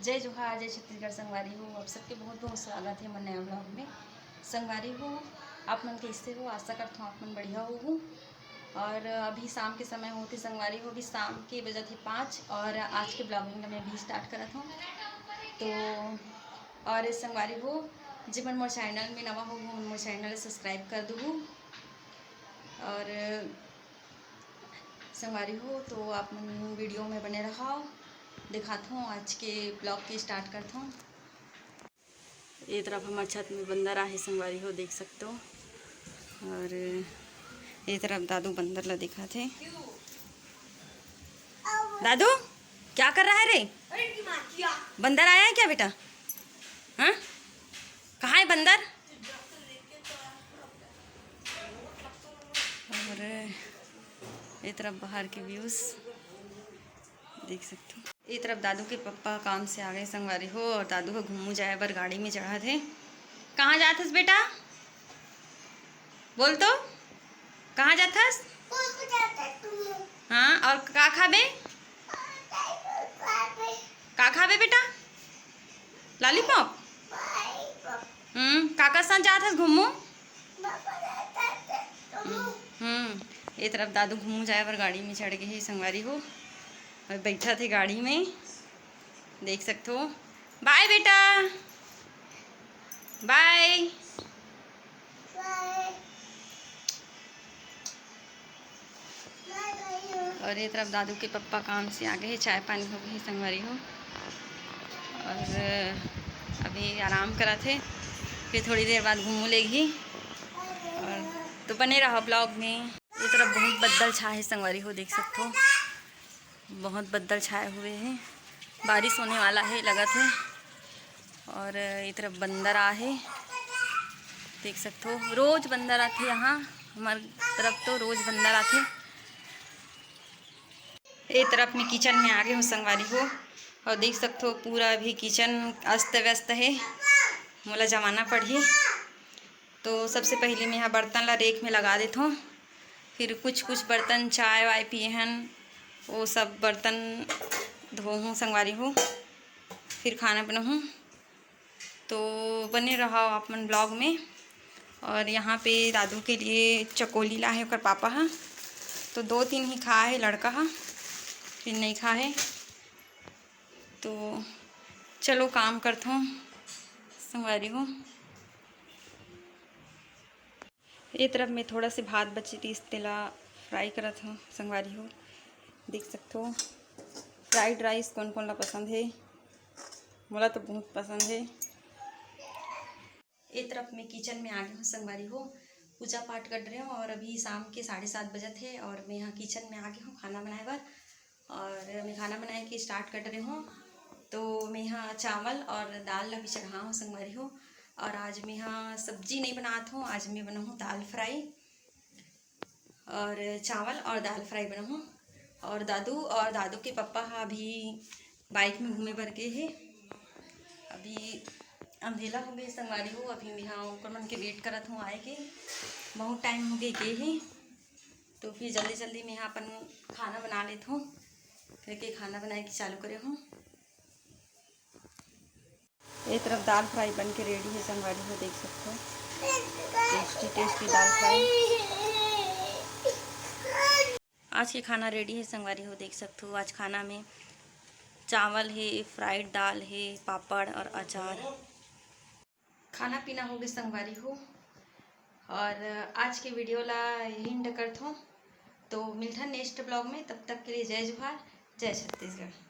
जय जोहार, जय छत्तीसगढ़। संगवारी हो, आप सबके बहुत बहुत स्वागत है मन नया ब्लॉग में। संगवारी हो, आप मन कैसे हो? आशा करता हूँ आप मन बढ़िया हो। और अभी शाम के समय होती संगवारी हो, अभी शाम के बजे थे 5 और आज के ब्लॉगिंग में भी स्टार्ट करत हूँ। तो और संगवारी हो, जी मन मोर चैनल में नवा हो मोर चैनल सब्सक्राइब कर दूँ। और संगवारी हो तो आप मन वीडियो में बने रहो, दिखाता हूँ आज के ब्लॉग की स्टार्ट करता हूँ। ये तरफ हमारे छत में बंदर आहे संगवारी हो, देख सकते हो। और ये तरफ दादू बंदर ला दिखा थे। दादू क्या कर रहा है रे? बंदर आया है क्या बेटा? हाँ, कहाँ है बंदर? और ये तरफ बाहर के व्यूज देख सकते हो। ये तरफ दादू के पापा काम से आ गए संगवारी हो, और दादू को घूमू जाए बर गाड़ी में चढ़ा थे। कहाँ जाथस बेटा? बोल तो, कहाँ जाथस? हाँ, और का खाबे? का खाबे बेटा? लॉलीपॉप? काका साथ जाथस घूमू? ये तरफ दादू घूमू जाए बर गाड़ी में चढ़ गए ही संगवारी हो, और बैठा थे गाड़ी में, देख सकते हो। बाय बेटा, बाय। और ये तरफ दादू के पप्पा काम से आ गए, चाय पानी हो गई संगवारी हो, और अभी आराम करा थे, फिर थोड़ी देर बाद घूमू लेगी। और तो बने रहो ब्लॉग में। ये तरफ बहुत बदल छाए है संगवारी हो, देख सकते हो। बहुत बदल छाए हुए हैं, बारिश होने वाला है लगा थे। और ये तरफ बंदर आहे, देख सकते हो। रोज बंदर आते यहाँ हमारे तरफ, तो रोज बंदर आते। ये तरफ में किचन में आ गए हूँ संगवारी हो, और देख सकते हो पूरा भी किचन अस्त व्यस्त है, मोला जमाना पड़ी। तो सबसे पहले मैं यहाँ बर्तन ला रेक में लगा देता हूँ, फिर कुछ कुछ बर्तन चाय वाय पिए हन वो सब बर्तन धोऊँ संगवारी हो, फिर खाना बनाऊँ। तो बने रहो आप मन ब्लॉग में। और यहाँ पे दादू के लिए चकोली ला है ओकर पापा हा, तो 2-3 ही खा है लड़का हा, फिर नहीं खा है। तो चलो काम करता हूँ संगवारी हो। ये तरफ में थोड़ा से भात बची थी, इस तेला फ्राई करत हूँ संगवारी हो, देख सकते हो। फ्राइड राइस कौन कौन ला पसंद है? मोला तो बहुत पसंद है। ये तरफ में किचन में आ गई हूँ संगवारी हो, पूजा पाठ कर रहे हूँ, और अभी शाम के 7:30 बजे थे, और मैं यहाँ किचन में आ गई हूँ खाना बनाए बर। और मैं खाना बनाए के स्टार्ट कर रही हूँ। तो मैं यहाँ चावल और दाल भी चढ़ा हूँ संगवारी हो, और आज मैं यहाँ सब्जी नहीं बनाता हूँ, आज मैं बनाऊँ दाल फ्राई, और चावल और दाल फ्राई बनाऊँ। और दादू के पापा अभी बाइक में घूमे बर गए है। अभी अंधेला हो गए संगवारी हो, अभी मैं यहाँ ऊपर मन के वेट करत हूँ आए के, बहुत टाइम हो गए है। तो फिर जल्दी जल्दी मैं यहाँ अपन खाना बना लेता हूँ, करके खाना बनाए के चालू करे हूँ। एक तरफ दाल फ्राई बन के रेडी है संगवारी हो, देख सकते हो। टेस्टी टेस्टी दाल फ्राई। आज के खाना रेडी है संगवारी हो, देख सकते हो। आज खाना में चावल है, फ्राइड दाल है, पापड़ और अचार। खाना पीना हो गया संगवारी हो, और आज के वीडियो ला यही एंड करता हूँ। तो मिलता नेक्स्ट ब्लॉग में, तब तक के लिए जय जोहार, जय छत्तीसगढ़।